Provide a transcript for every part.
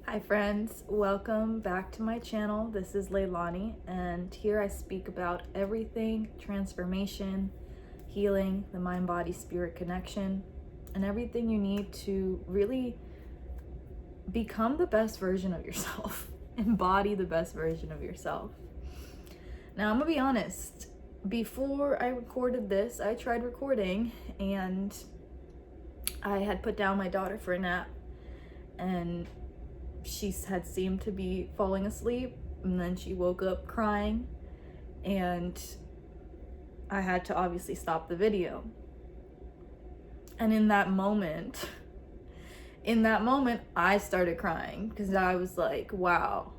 Hi friends, welcome back to my channel. This is Leilani, and here I speak about everything transformation, healing, the mind body spirit connection, and everything you need to really become the best version of yourself. Embody the best version of yourself. Now I'm gonna be honest, before I recorded this, I tried recording and I had put down my daughter for a nap, and she had seemed to be falling asleep, and then she woke up crying, and I had to obviously stop the video. And in that moment I started crying because I was like, wow,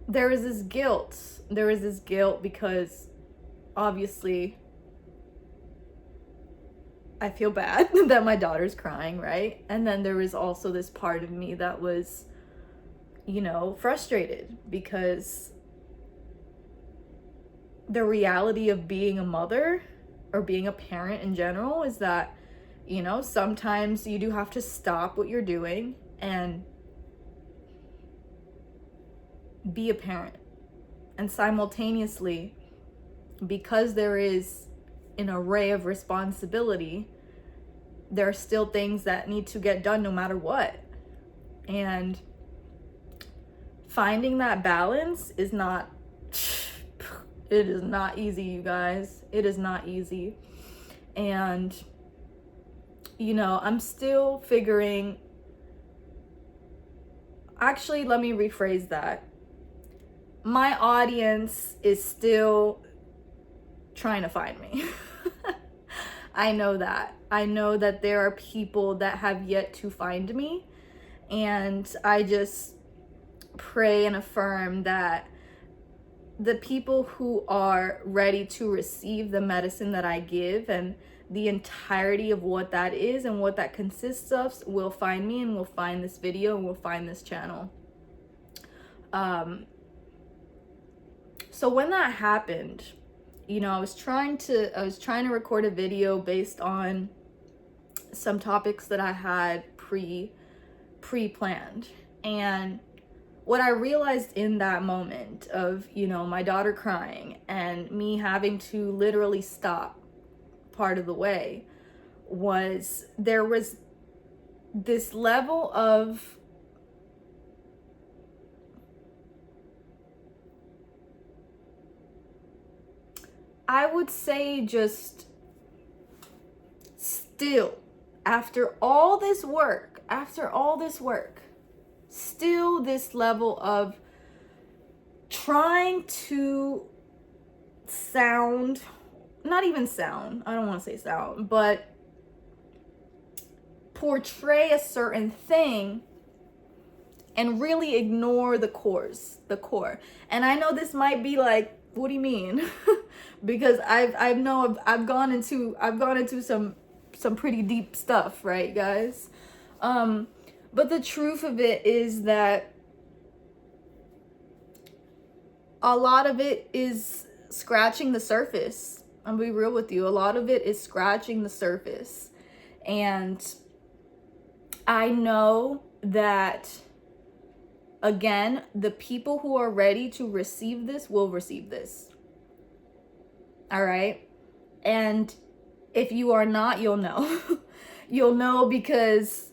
there was this guilt because obviously I feel bad that my daughter's crying, right? And then there was also this part of me that was, frustrated because the reality of being a mother or being a parent in general is that, sometimes you do have to stop what you're doing and be a parent. And simultaneously, because there is an array of responsibility, there are still things that need to get done no matter what. And finding that balance is not, it is not easy, you guys. It is not easy. And, I'm still figuring, actually, let me rephrase that. My audience is still trying to find me. I know that there are people that have yet to find me, and I just pray and affirm that the people who are ready to receive the medicine that I give and the entirety of what that is and what that consists of will find me, and will find this video, and will find this channel. So when that happened, I was trying to record a video based on some topics that I had pre-planned. And what I realized in that moment of, my daughter crying and me having to literally stop part of the way, was there was this level of I would say just still, after all this work, still this level of trying to not even sound, I don't want to say sound, but portray a certain thing and really ignore the core. And I know this might be like, what do you mean? Because I've gone into some pretty deep stuff, right, guys? But the truth of it is that a lot of it is scratching the surface. I'm gonna be real with you. A lot of it is scratching the surface. And I know that, again, the people who are ready to receive this will receive this. All right? And if you are not, you'll know. You'll know because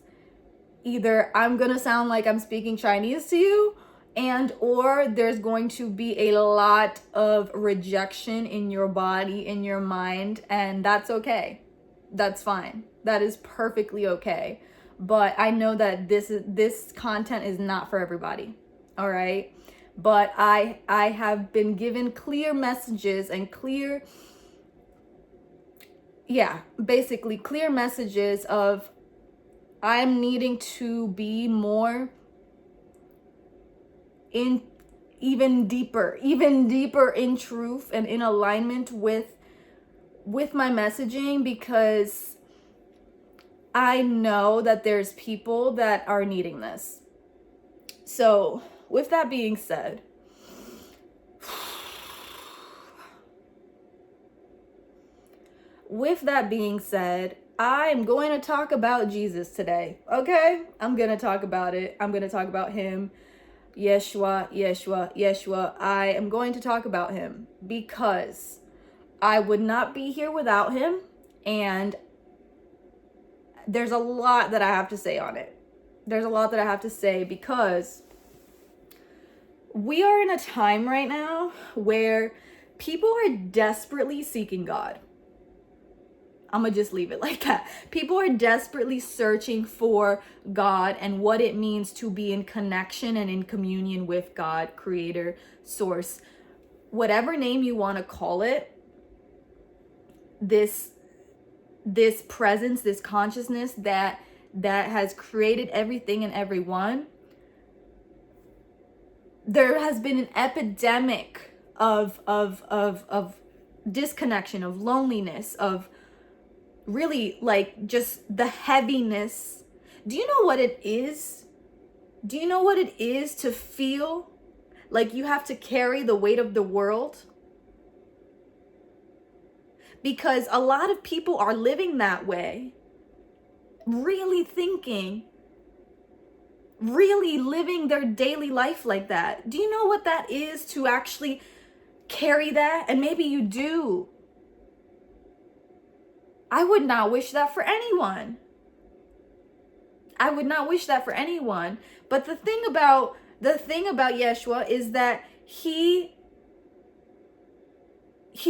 either I'm going to sound like I'm speaking Chinese to you, and or there's going to be a lot of rejection in your body, in your mind, and that's okay. That's fine. That is perfectly okay. But I know that this content is not for everybody. All right? But I have been given clear messages and basically clear messages of I'm needing to be more in even deeper in truth and in alignment with my messaging, because I know that there's people that are needing this. So with that being said, I'm going to talk about Jesus today. Okay? I'm going to talk about it. I'm going to talk about him. Yeshua, Yeshua, Yeshua. I am going to talk about him because I would not be here without him. And there's a lot that I have to say on it. There's a lot that I have to say because we are in a time right now where people are desperately seeking God. I'm gonna just leave it like that. People are desperately searching for God and what it means to be in connection and in communion with God, creator, source, whatever name you want to call it. This presence, this consciousness that has created everything and everyone. There has been an epidemic of disconnection, of loneliness, of really like just the heaviness. Do you know what it is? Do you know what it is to feel like you have to carry the weight of the world? Because a lot of people are living that way, really thinking, really living their daily life like that. Do you know what that is to actually carry that? And maybe you do. I would not wish that for anyone. I would not wish that for anyone. But the thing about Yeshua is that he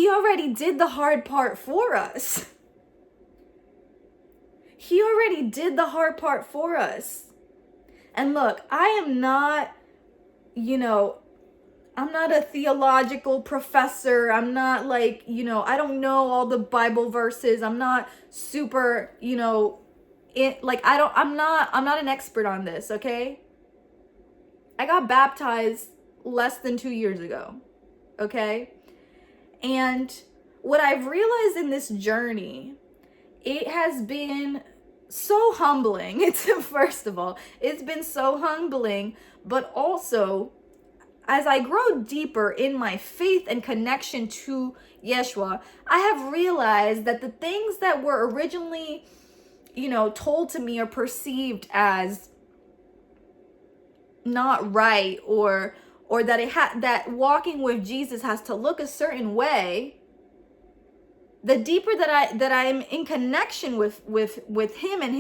already did the hard part for us. He already did the hard part for us. And look, I am not, I'm not a theological professor. I'm not like, I don't know all the Bible verses. I'm not super, I'm not an expert on this, okay? I got baptized less than 2 years ago, okay? And what I've realized in this journey, it has been so humbling. First of all, it's been so humbling, but also as I grow deeper in my faith and connection to Yeshua, I have realized that the things that were originally, told to me or perceived as not right, or that that walking with Jesus has to look a certain way, the deeper that I'm in connection with him and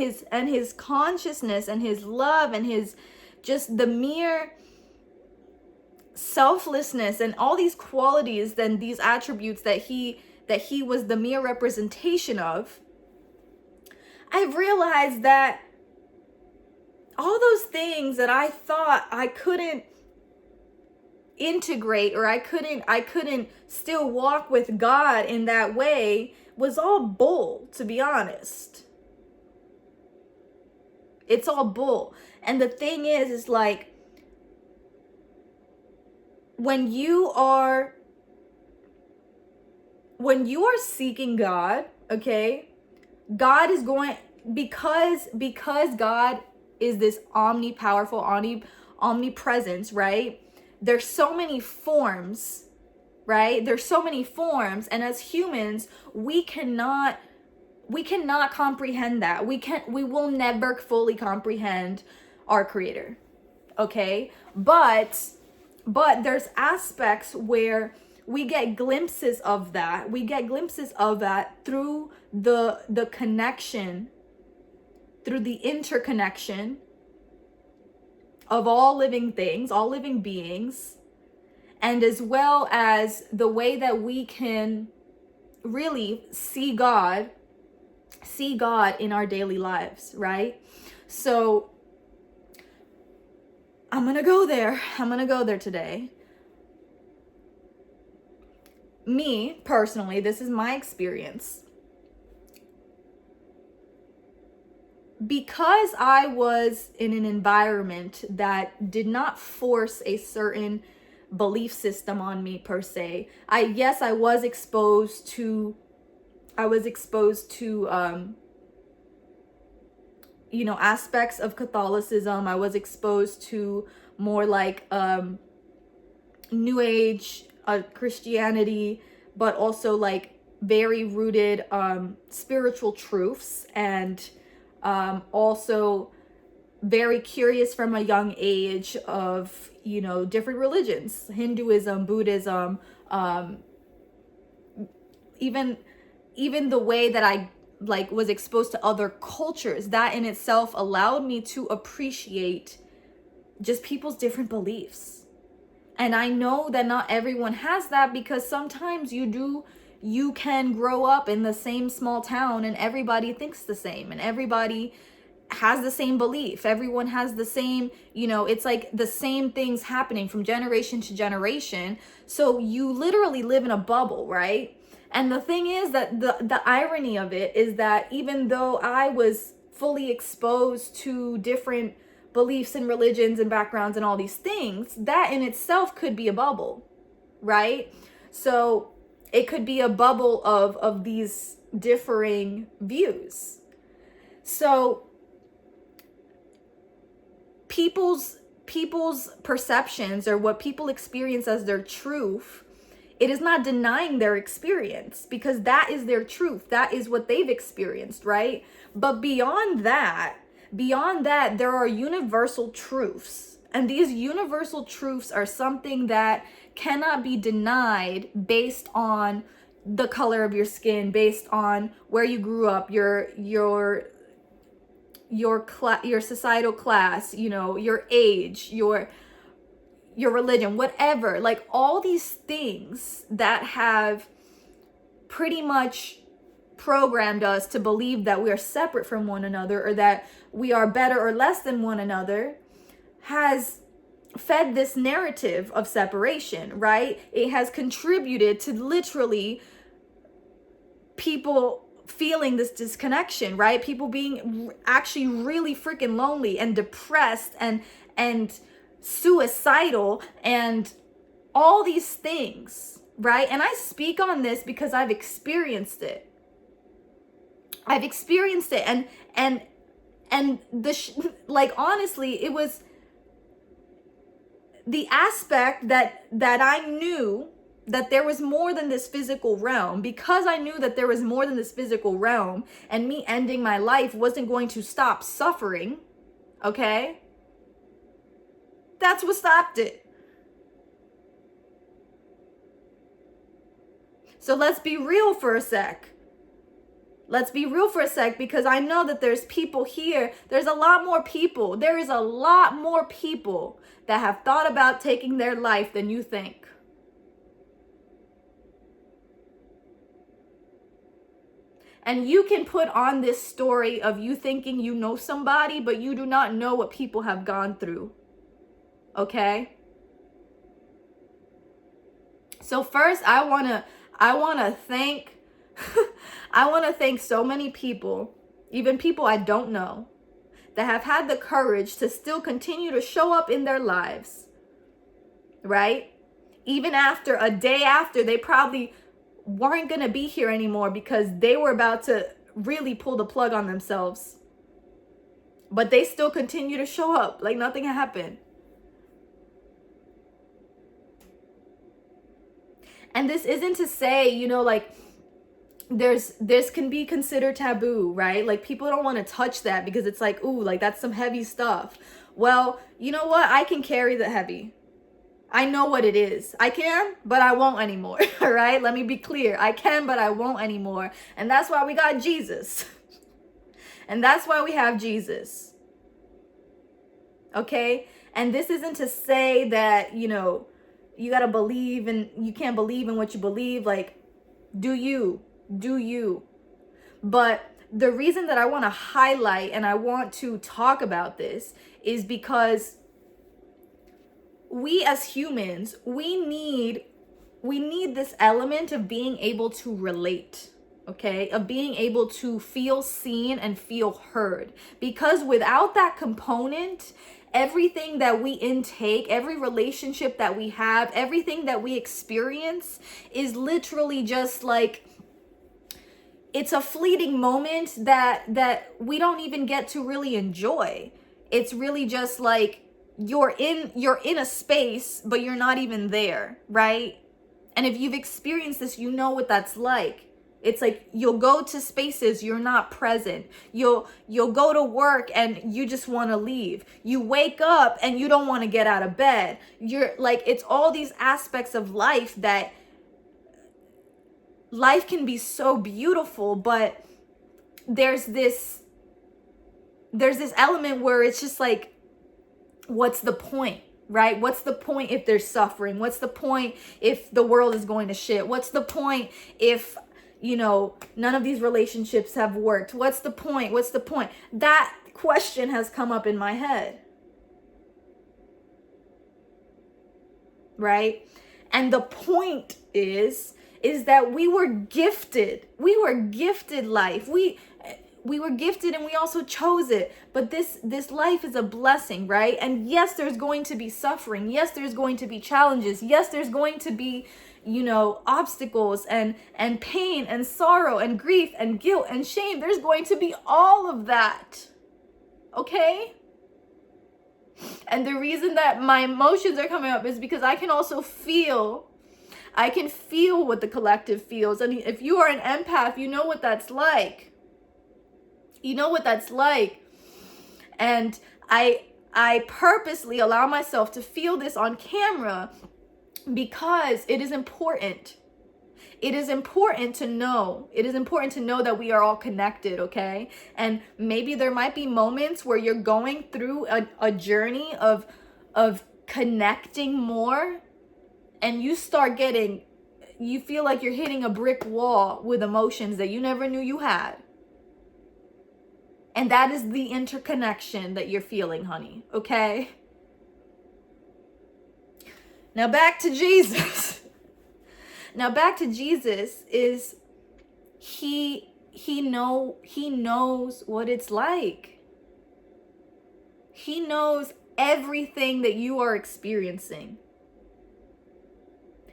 his consciousness and his love and his just the mere selflessness and all these qualities and these attributes that he was the mere representation of, I've realized that all those things that I thought I couldn't integrate, or I couldn't still walk with God in that way, was all bull, to be honest. It's all bull. And the thing is like, when you are seeking God, okay, God is going, because God is this omnipowerful, omnipresence, right? There's so many forms, right? There's so many forms, and as humans, we cannot comprehend that. We will never fully comprehend our creator, okay? But there's aspects where we get glimpses of that. We get glimpses of that through the connection, through the interconnection of all living things, all living beings, and as well as the way that we can really see God in our daily lives, right? So I'm gonna go there today. Me, personally, this is my experience. Because I was in an environment that did not force a certain belief system on me per se. I was exposed to aspects of Catholicism. I was exposed to more like New Age Christianity, but also like very rooted spiritual truths, and also very curious from a young age of, you know, different religions, Hinduism, Buddhism, even the way that I like was exposed to other cultures. That in itself allowed me to appreciate just people's different beliefs. And I know that not everyone has that, because sometimes you can grow up in the same small town and everybody thinks the same and everybody has the same belief. Everyone has the same, you know, it's like the same things happening from generation to generation. So you literally live in a bubble, right? And the thing is that the irony of it is that even though I was fully exposed to different beliefs and religions and backgrounds and all these things, that in itself could be a bubble, right? So it could be a bubble of these differing views. So people's perceptions, or what people experience as their truth, it is not denying their experience, because that is their truth. That is what they've experienced, right? But beyond that, there are universal truths. And these universal truths are something that cannot be denied based on the color of your skin, based on where you grew up, your societal class, you know, your age, your religion, whatever. Like all these things that have pretty much programmed us to believe that we are separate from one another, or that we are better or less than one another, has fed this narrative of separation, right? It has contributed to literally people feeling this disconnection, right? People being actually really freaking lonely and depressed and suicidal and all these things, right? And I speak on this because I've experienced it. And like honestly, it was the aspect that I knew that there was more than this physical realm. Because I knew that there was more than this physical realm, and me ending my life wasn't going to stop suffering, okay? That's what stopped it. So let's be real for a sec. Because I know that there's people here. There's a lot more people. There is a lot more people that have thought about taking their life than you think. And you can put on this story of you thinking you know somebody, but you do not know what people have gone through. Okay? So first, I want to thank I want to thank so many people, even people I don't know, that have had the courage to still continue to show up in their lives, right? Even after a day after they probably weren't going to be here anymore because they were about to really pull the plug on themselves. But they still continue to show up like nothing happened. And this isn't to say, you know, like, this can be considered taboo, right? Like people don't want to touch that because it's like, ooh, like that's some heavy stuff. Well, you know what? I can carry the heavy. I know what it is. I can, but I won't anymore. All right? Let me be clear. I can, but I won't anymore. And that's why we got Jesus. And that's why we have Jesus. Okay? And this isn't to say that, you know, you got to believe and you can't believe in what you believe. Like, do you? But the reason that I want to highlight and I want to talk about this is because we as humans, we need this element of being able to relate, okay? Of being able to feel seen and feel heard. Because without that component, everything that we intake, every relationship that we have, everything that we experience is literally just like, it's a fleeting moment that we don't even get to really enjoy. It's really just like you're in a space, but you're not even there, right? And if you've experienced this, you know what that's like. It's like you'll go to spaces, you're not present. You'll go to work and you just want to leave. You wake up and you don't want to get out of bed. You're like, it's all these aspects of life that life can be so beautiful, but there's this element where it's just like, what's the point? Right? What's the point if there's suffering? What's the point if the world is going to shit? What's the point if, none of these relationships have worked? What's the point? What's the point? That question has come up in my head. Right? And the point is that we were gifted. We were gifted life. We were gifted and we also chose it. But this life is a blessing, right? And yes, there's going to be suffering. Yes, there's going to be challenges. Yes, there's going to be, obstacles and pain and sorrow and grief and guilt and shame. There's going to be all of that. Okay? And the reason that my emotions are coming up is because I can also feel what the collective feels. And if you are an empath, you know what that's like. You know what that's like. And I purposely allow myself to feel this on camera because it is important. It is important to know. It is important to know that we are all connected, okay? And maybe there might be moments where you're going through a journey of connecting more, and you feel like you're hitting a brick wall with emotions that you never knew you had. And that is the interconnection that you're feeling, honey, okay? Now back to Jesus. Now back to Jesus is he knows what it's like. He knows everything that you are experiencing.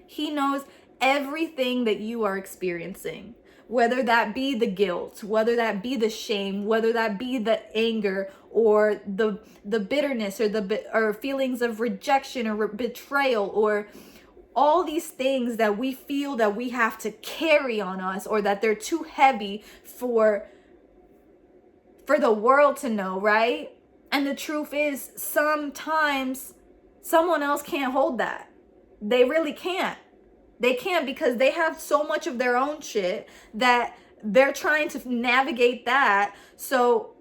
He knows everything that you are experiencing. Whether that be the guilt, whether that be the shame, whether that be the anger or the bitterness or feelings of rejection or betrayal, or all these things that we feel that we have to carry on us, or that they're too heavy for the world to know, right? And the truth is, sometimes someone else can't hold that. They really can't. They can't, because they have so much of their own shit that they're trying to navigate that. So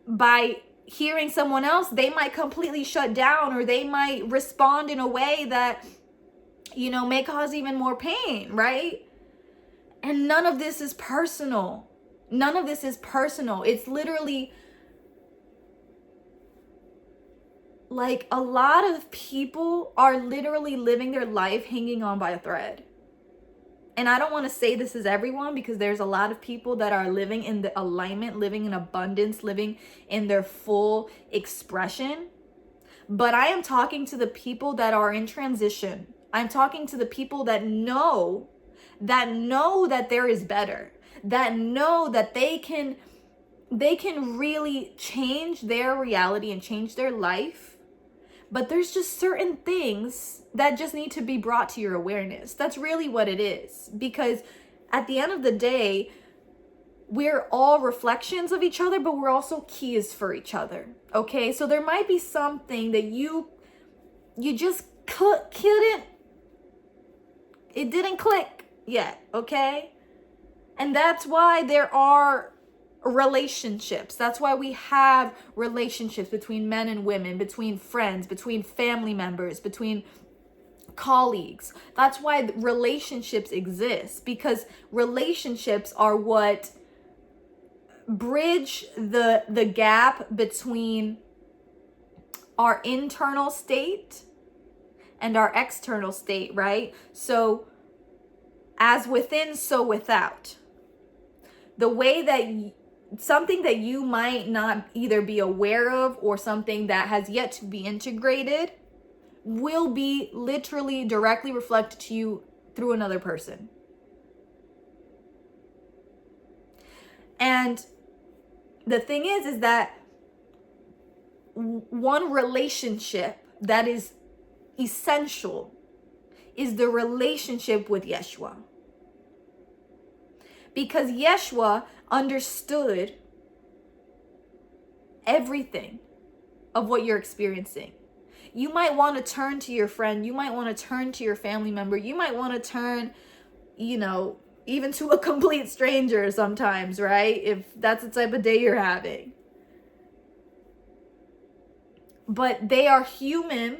by hearing someone else, they might completely shut down, or they might respond in a way that, may cause even more pain, right? And none of this is personal. None of this is personal. It's literally like a lot of people are literally living their life hanging on by a thread. And I don't want to say this is everyone, because there's a lot of people that are living in the alignment, living in abundance, living in their full expression. But I am talking to the people that are in transition. I'm talking to the people that know that there is better, that know that they can really change their reality and change their life. But there's just certain things that just need to be brought to your awareness. That's really what it is. Because at the end of the day, we're all reflections of each other, but we're also keys for each other. Okay? So there might be something that you just couldn't, it didn't click yet. Okay? And that's why there are relationships. That's why we have relationships between men and women, between friends, between family members, between colleagues. That's why relationships exist, because relationships are what bridge the gap between our internal state and our external state, right? So as within, so without. The way that something that you might not either be aware of, or something that has yet to be integrated, will be literally directly reflected to you through another person. And the thing is that one relationship that is essential is the relationship with Yeshua. because Yeshua understood everything of what you're experiencing. You might want to turn to your friend. You might want to turn to your family member. You might want to turn, even to a complete stranger sometimes, right? If that's the type of day you're having. But they are human,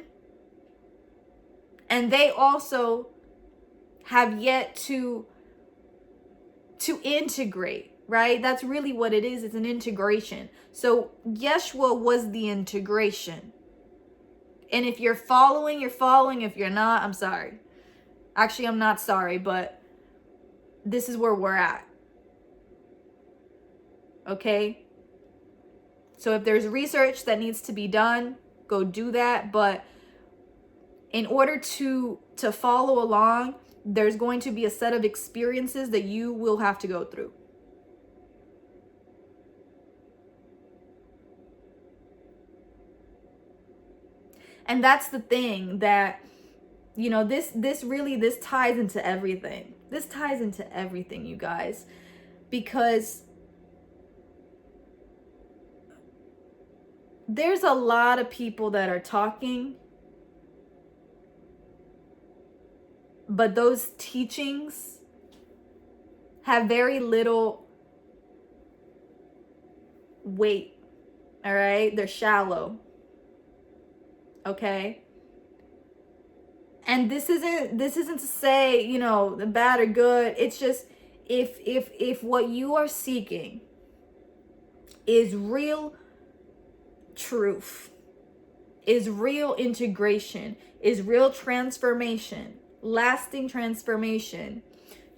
and they also have yet to integrate, right? That's really what it is. It's an integration. So Yeshua was the integration. And if you're following, you're following. If you're not, I'm sorry. Actually, I'm not sorry, but this is where we're at. Okay? So if there's research that needs to be done, go do that. But in order to follow along, there's going to be a set of experiences that you will have to go through. And that's the thing that, this ties into everything. This ties into everything, you guys. Because there's a lot of people that are talking, but those teachings have very little weight. All right? They're shallow. Okay? And this isn't to say, bad or good. It's just if what you are seeking is real truth, is real integration, is real transformation, lasting transformation,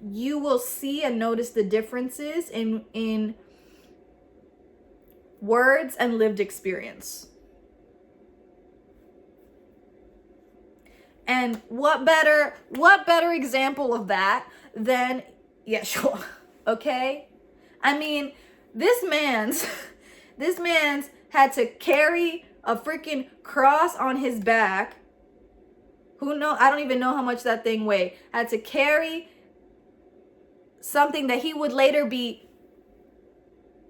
you will see and notice the differences in words and lived experience. And what better example of that than Yeshua, okay? I mean, this man's had to carry a freaking cross on his back. I don't even know how much that thing weighed. Had to carry something that he would later be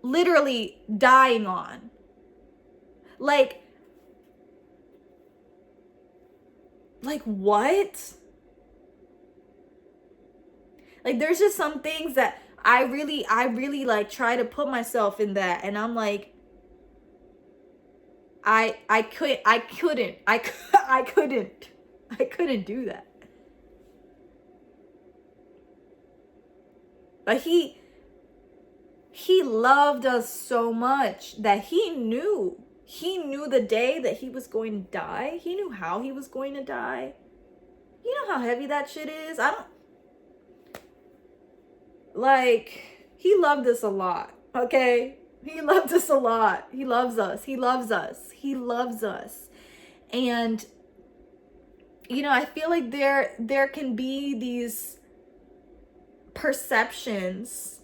literally dying on. Like what? Like, there's just some things that I really like try to put myself in that, and I'm like, I couldn't do that. But he loved us so much that he knew the day that he was going to die. He knew how he was going to die. You know how heavy that shit is? He loved us a lot, okay? He loved us a lot. He loves us. He loves us. He loves us. And, I feel like there can be these perceptions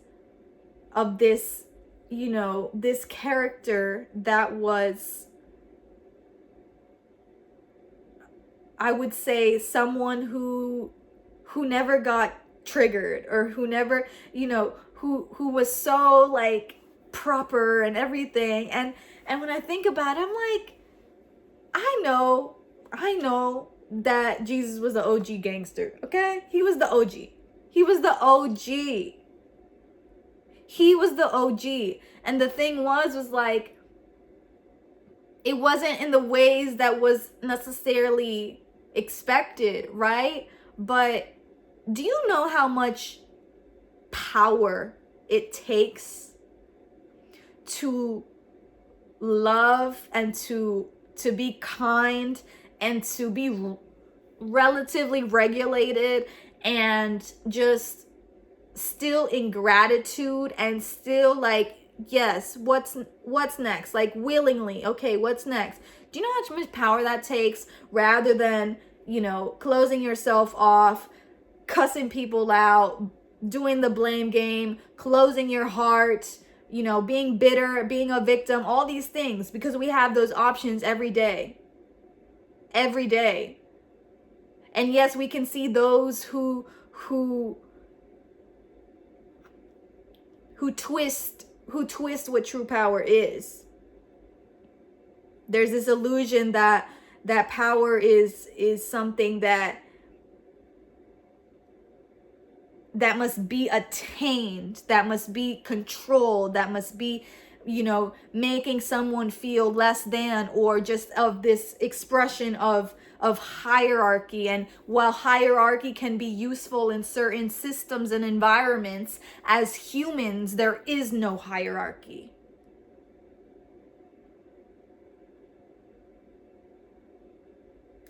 of this, this character that was, I would say, someone who never got triggered, or who never, who was so like proper and everything. And when I think about it, I'm like, I know that Jesus was the OG gangster, okay? He was the OG. He was the OG. He was the OG. And the thing was like, it wasn't in the ways that was necessarily expected, right? But do you know how much power it takes to love and to be kind and to be relatively regulated and just still in gratitude and still like, yes, what's next? Like, willingly, okay, what's next? Do you know how much power that takes, rather than, closing yourself off, cussing people out, doing the blame game, closing your heart, being bitter, being a victim, all these things, because we have those options every day. Every day. And yes, we can see those who twist what true power is. There's this illusion that power is something that must be attained, that must be controlled, that must be, making someone feel less than, or just of this expression of hierarchy. And while hierarchy can be useful in certain systems and environments, as humans, there is no hierarchy.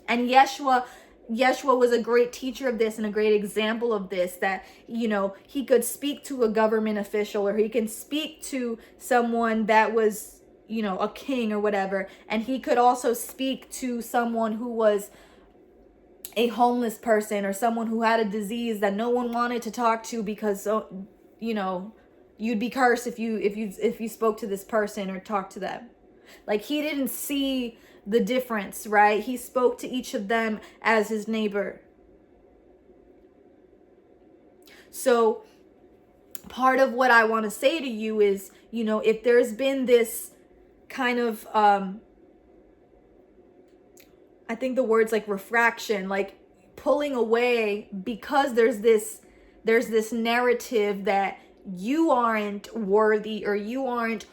And Yeshua was a great teacher of this and a great example of this, that, he could speak to a government official, or he can speak to someone that was, a king or whatever. And he could also speak to someone who was a homeless person, or someone who had a disease that no one wanted to talk to, because, you'd be cursed if you spoke to this person or talked to them. Like, he didn't see the difference, right? He spoke to each of them as his neighbor. So part of what I want to say to you is, if there's been this kind of, I think the word's like refraction, like pulling away, because there's this narrative that you aren't worthy, or you aren't,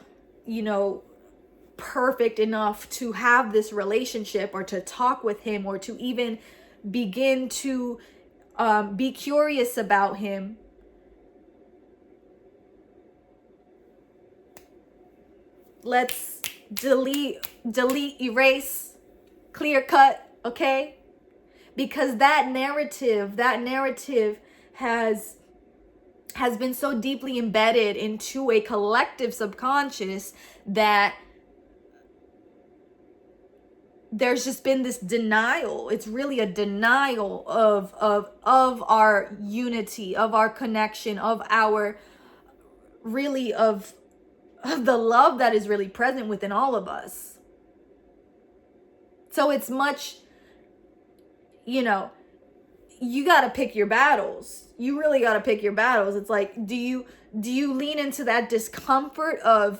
perfect enough to have this relationship, or to talk with him, or to even begin to be curious about him. Let's delete, erase, clear cut, okay? Because that narrative has been so deeply embedded into a collective subconscious that there's just been this denial. It's really a denial of our unity, of our connection, of our really of the love that is really present within all of us. So it's much, you got to pick your battles. You really got to pick your battles. It's like, do you lean into that discomfort of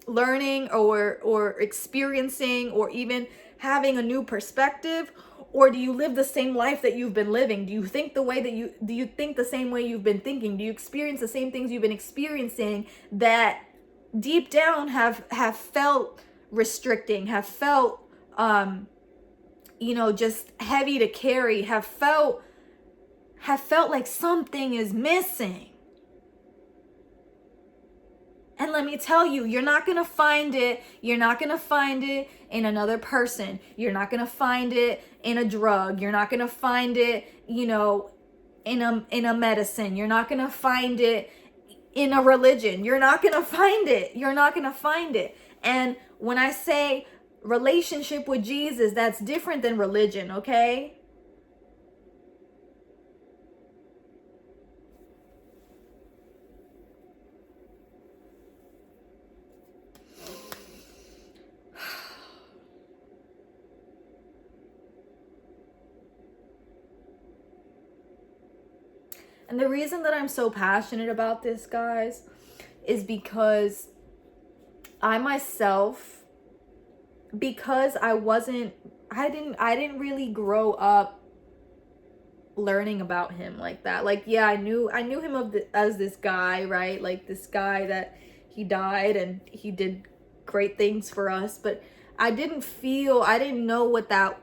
learning or experiencing, or even having a new perspective? Or do you live the same life that you've been living? Do you think do you think the same way you've been thinking? Do you experience the same things you've been experiencing that deep down have felt restricting, have felt just heavy to carry, have felt like something is missing? And let me tell you, you're not going to find it. You're not going to find it in another person. You're not going to find it in a drug. You're not going to find it, in a medicine. You're not going to find it in a religion. You're not going to find it. You're not going to find it. And when I say relationship with Jesus, that's different than religion, okay? And the reason that I'm so passionate about this, guys, is because I myself, because I didn't really grow up learning about him like that. Like, yeah, I knew him as this guy, right? Like this guy that he died and he did great things for us, but I didn't know what that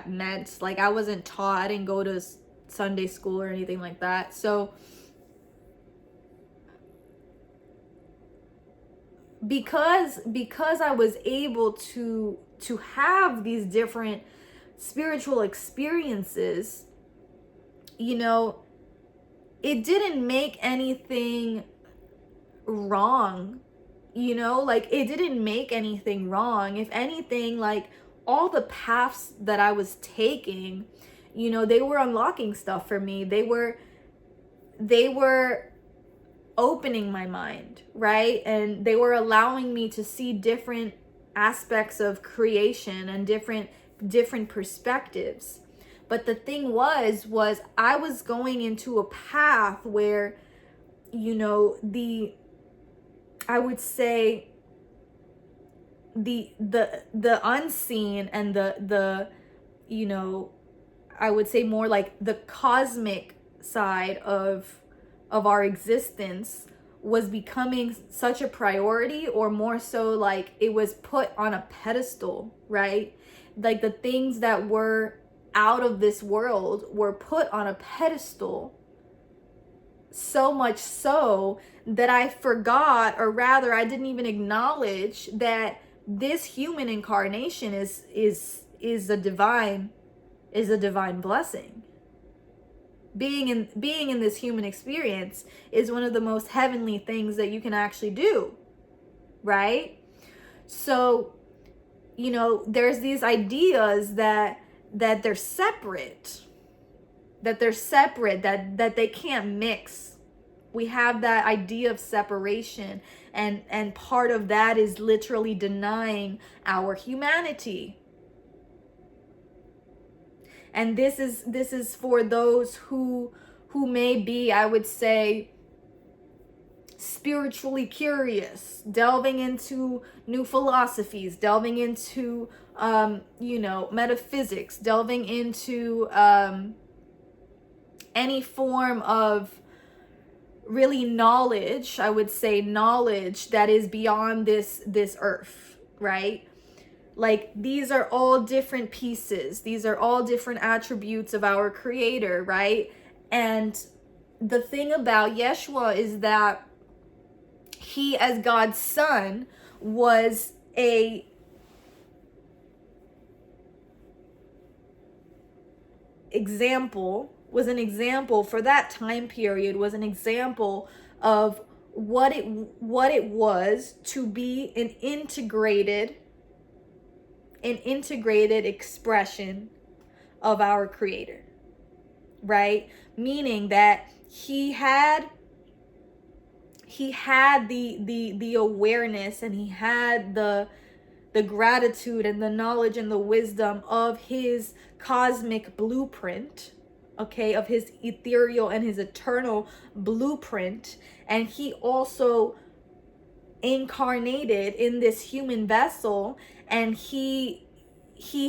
meant. Like, I wasn't taught. I didn't go to Sunday school or anything like that. So because I was able to have these different spiritual experiences, it didn't make anything wrong, like it didn't make anything wrong. If anything, like all the paths that I was taking, they were unlocking stuff for me. They were opening my mind, right? And they were allowing me to see different aspects of creation and different perspectives. But the thing was I was going into a path where, you know, I would say the unseen and the you know, I would say more like the cosmic side of our existence was becoming such a priority, or more so like it was put on a pedestal, right? Like the things that were out of this world were put on a pedestal, so much so that I forgot, or rather I didn't even acknowledge that this human incarnation is a divine blessing. Being in this human experience is one of the most heavenly things that you can actually do, right? So, you know, there's these ideas that they're separate, that they can't mix. We have that idea of separation, and part of that is literally denying our humanity. And this is for those who may be, I would say, spiritually curious, delving into new philosophies, delving into you know, metaphysics, delving into any form of really knowledge, I would say knowledge that is beyond this earth, right? Like, these are all different pieces. These are all different attributes of our Creator, right? And the thing about Yeshua is that he, as God's son, was an example for that time period, was an example of what it was to be an integrated expression of our Creator, right? Meaning that he had the awareness, and he had the gratitude and the knowledge and the wisdom of his cosmic blueprint, okay, of his ethereal and his eternal blueprint. And he also incarnated in this human vessel, and he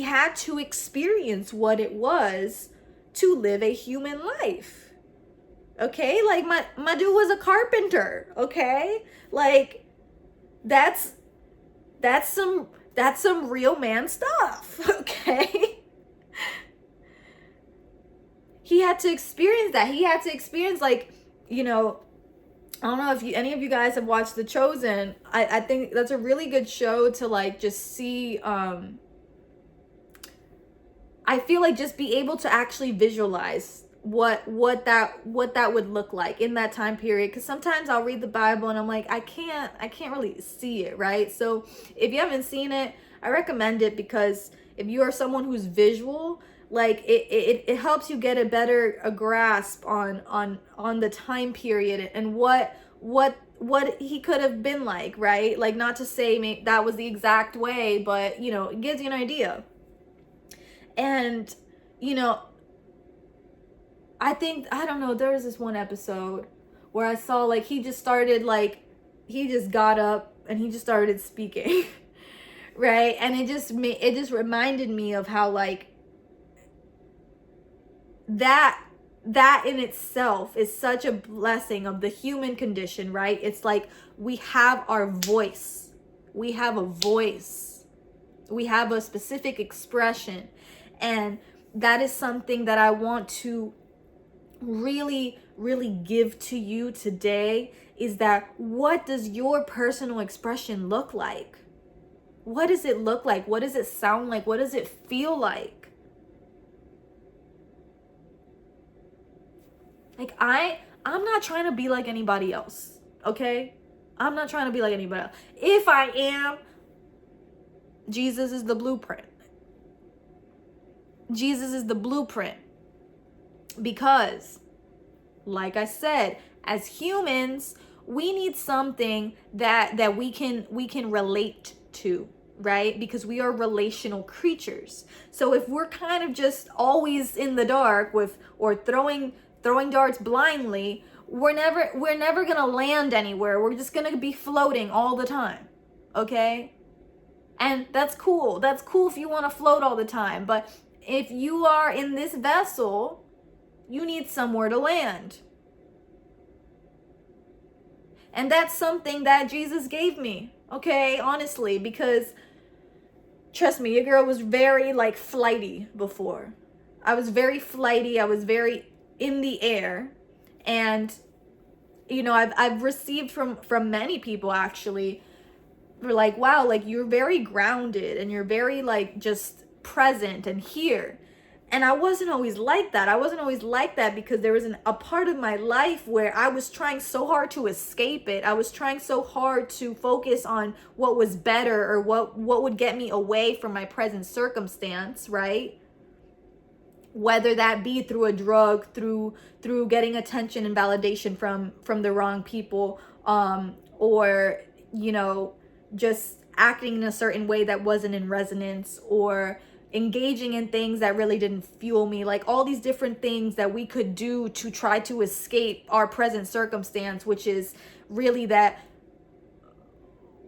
had to experience what it was to live a human life. Okay, like my dude was a carpenter. Okay, like that's some real man stuff. Okay, he had to experience that. He had to experience, like, you know, I don't know if any of you guys have watched The Chosen. I think that's a really good show to, like, just see. I feel like just be able to actually visualize what that would look like in that time period. Because sometimes I'll read the Bible and I'm like, I can't really see it, right? So if you haven't seen it, I recommend it, because if you are someone who's visual, like it helps you get a grasp on the time period and what he could have been like, right? Like, not to say that was the exact way, but, you know, it gives you an idea. And, you know, I don't know, there was this one episode where I saw, like, he just got up and he just started speaking. Right? And it just reminded me of how, like, that in itself is such a blessing of the human condition, right? It's like we have our voice. We have a voice. We have a specific expression. And that is something that I want to really, really give to you today, is that what does your personal expression look like? What does it look like? What does it sound like? What does it feel like? Like, I'm not trying to be like anybody else, okay? I'm not trying to be like anybody else. If I am, Jesus is the blueprint. Jesus is the blueprint. Because, like I said, as humans, we need something that we can relate to. right? Because we are relational creatures. So if we're kind of just always in the dark with, or throwing darts blindly, we're never gonna land anywhere. We're just gonna be floating all the time. Okay? And that's cool. That's cool if you want to float all the time. But if you are in this vessel, you need somewhere to land. And that's something that Jesus gave me. Okay? Honestly, because trust me, your girl was very like flighty before. I was very flighty. I was very in the air. And you know, I've received from many people actually, we're like, wow, like you're very grounded and you're very like just present and here. And I wasn't always like that. I wasn't always like that because there was a part of my life where I was trying so hard to escape it. I was trying so hard to focus on what was better or what would get me away from my present circumstance, right? Whether that be through a drug, through getting attention and validation from the wrong people, or, you know, just acting in a certain way that wasn't in resonance, or engaging in things that really didn't fuel me. Like all these different things that we could do to try to escape our present circumstance, which is really that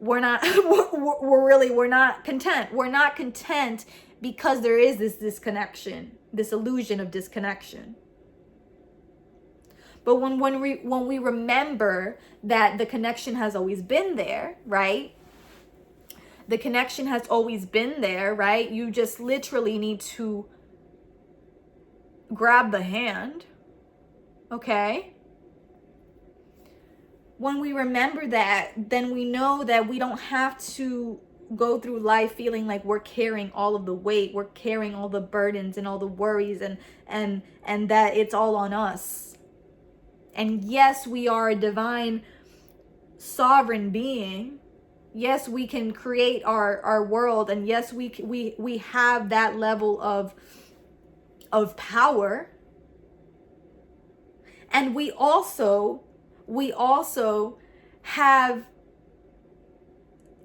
we're not we're not content. We're not content because there is this disconnection, this illusion of disconnection. But when we remember that the connection has always been there, right? The connection has always been there, right? You just literally need to grab the hand, okay? When we remember that, then we know that we don't have to go through life feeling like we're carrying all of the weight, we're carrying all the burdens and all the worries, and that it's all on us. And yes, we are a divine sovereign being. Yes, we can create our world, and yes, we have that level of power. And we also have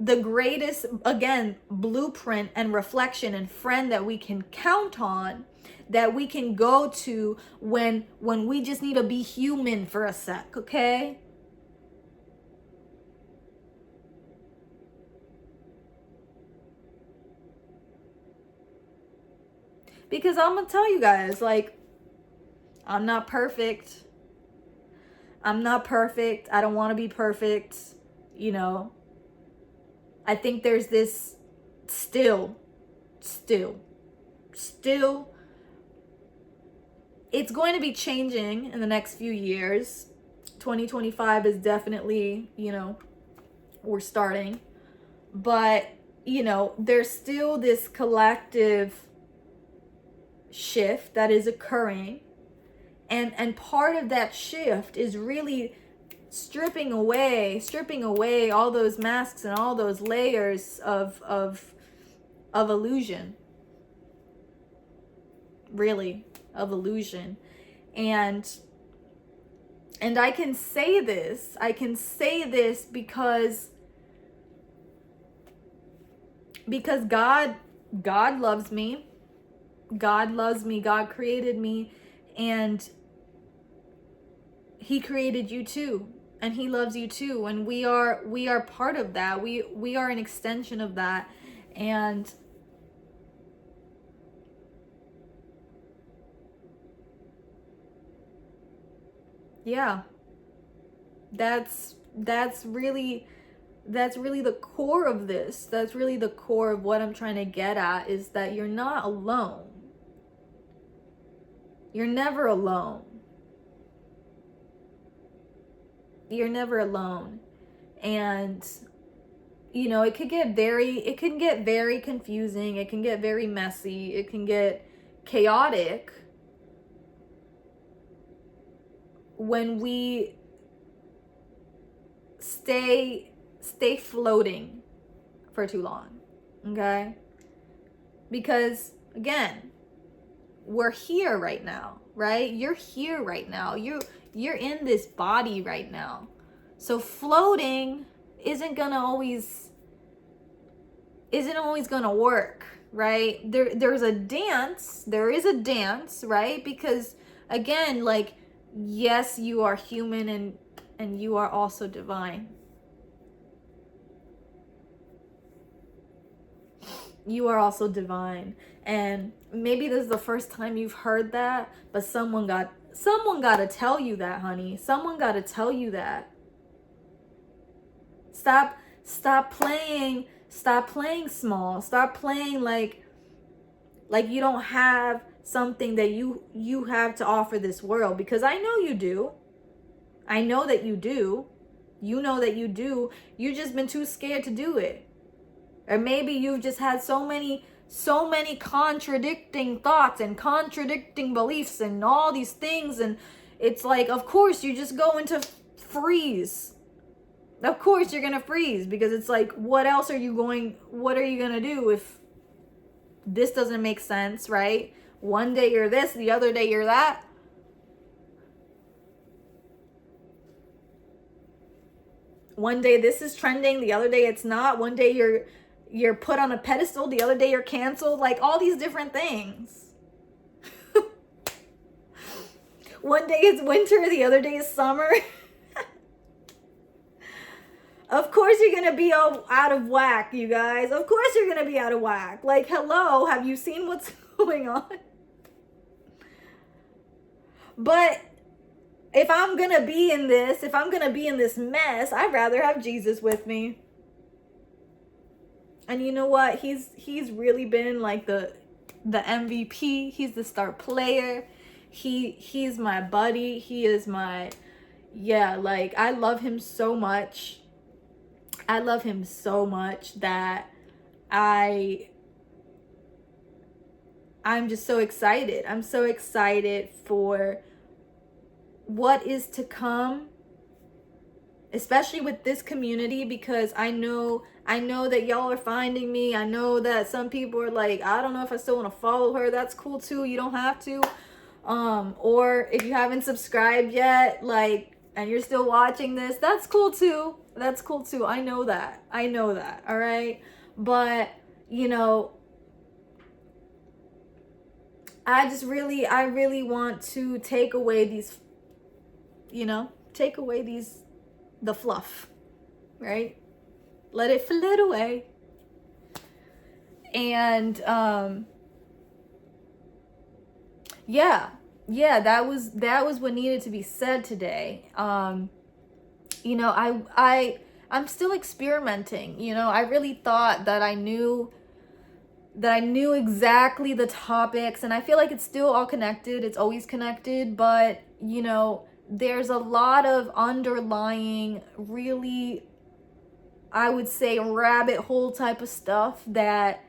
the greatest, again, blueprint and reflection and friend that we can count on, that we can go to when we just need to be human for a sec, okay? Because I'm gonna tell you guys, like, I'm not perfect. I'm not perfect. I don't want to be perfect. You know, I think there's this still, it's going to be changing in the next few years. 2025 is definitely, you know, we're starting. But, you know, there's still this collective shift that is occurring, and part of that shift is really stripping away all those masks and all those layers of illusion, really, of illusion. And I can say this because God loves me. God loves me. God created me, and he created you too, and he loves you too, and we are part of that. We are an extension of that. And yeah, that's really the core of this. That's really the core of what I'm trying to get at, is that you're not alone. You're never alone. You're never alone. And you know, it can get very confusing. It can get very messy. It can get chaotic when we stay floating for too long. Okay? Because again, we're here right now, right? You're here right now. You're in this body right now. So floating isn't gonna always isn't always going to work, right? There is a dance, right? Because again, like, yes, you are human and you are also divine. You are also divine. And maybe this is the first time you've heard that, but someone got to tell you that, honey. Someone got to tell you that. Stop playing small. Stop playing like you don't have something that you have to offer this world, because I know you do. I know that you do. You know that you do. You've just been too scared to do it. Or maybe you've just had so many contradicting thoughts and contradicting beliefs and all these things, and it's like, of course you just go into freeze. Of course you're gonna freeze, because it's like, what are you gonna do if this doesn't make sense, right? One day you're this, the other day you're that. One day this is trending, the other day it's not. One day you're put on a pedestal, the other day you're canceled. Like, all these different things. One day it's winter, the other day is summer. Of course you're going to be all out of whack, you guys. Of course you're going to be out of whack. Like, hello, have you seen what's going on? But if I'm going to be in this mess, I'd rather have Jesus with me. And you know what? He's really been like the MVP. He's the star player. He's my buddy. He is my, like, I love him so much. I love him so much that I'm just so excited. I'm so excited for what is to come, especially with this community, because I know that y'all are finding me. I know that some people are like, I don't know if I still want to follow her. That's cool too. You don't have to. Or if you haven't subscribed yet, like, and you're still watching this, that's cool too. That's cool too. I know that. All right. But, you know, I really want to take away these, the fluff, right? Let it flit away. And, that was what needed to be said today. I'm still experimenting. I really thought that I knew exactly the topics, and I feel like it's still all connected. It's always connected, but there's a lot of underlying, really, I would say, rabbit hole type of stuff that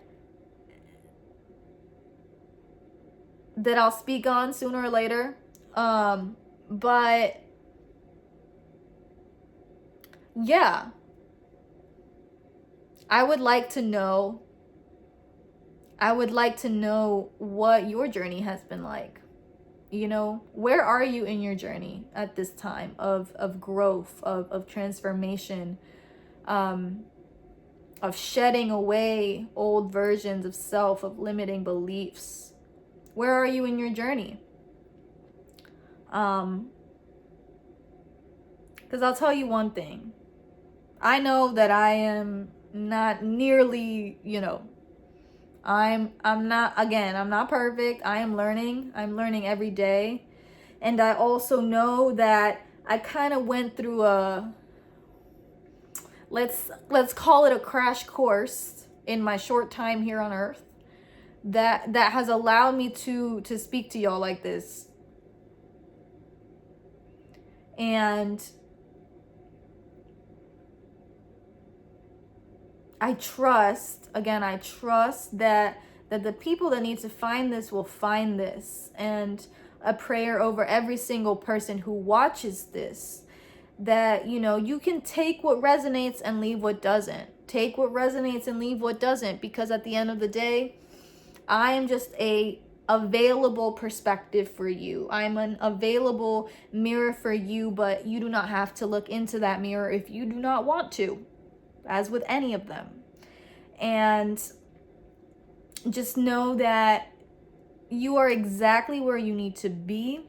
I'll speak on sooner or later. But yeah, I would like to know what your journey has been like. Where are you in your journey at this time of growth, of transformation, of shedding away old versions of self, of limiting beliefs? Where are you in your journey? Because I'll tell you one thing. I know that I am not nearly, I'm not perfect. I am learning. I'm learning every day. And I also know that I kind of went through let's call it a crash course in my short time here on earth that has allowed me to speak to y'all like this. And I trust that the people that need to find this will find this. And a prayer over every single person who watches this, that, you can take what resonates and leave what doesn't. Take what resonates and leave what doesn't, because at the end of the day, I am just a available perspective for you. I'm an available mirror for you, but you do not have to look into that mirror if you do not want to, as with any of them. And just know that you are exactly where you need to be.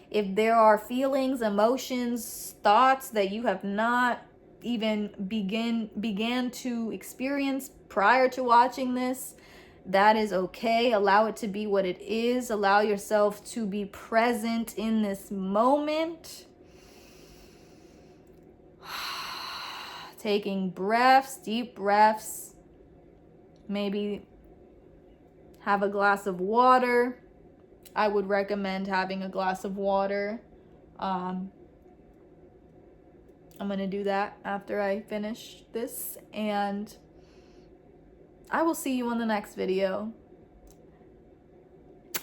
If there are feelings, emotions, thoughts that you have not even began to experience prior to watching this, that is okay. Allow it to be what it is. Allow yourself to be present in this moment. Taking breaths, deep breaths. Maybe have a glass of water. I would recommend having a glass of water. I'm going to do that after I finish this, and I will see you on the next video.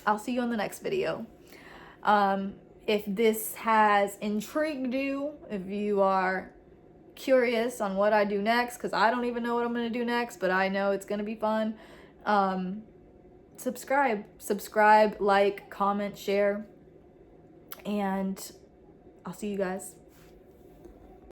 I'll see you on the next video. If this has intrigued you, if you are curious on what I do next, because I don't even know what I'm going to do next, but I know it's going to be fun, subscribe, like, comment, share, and I'll see you guys.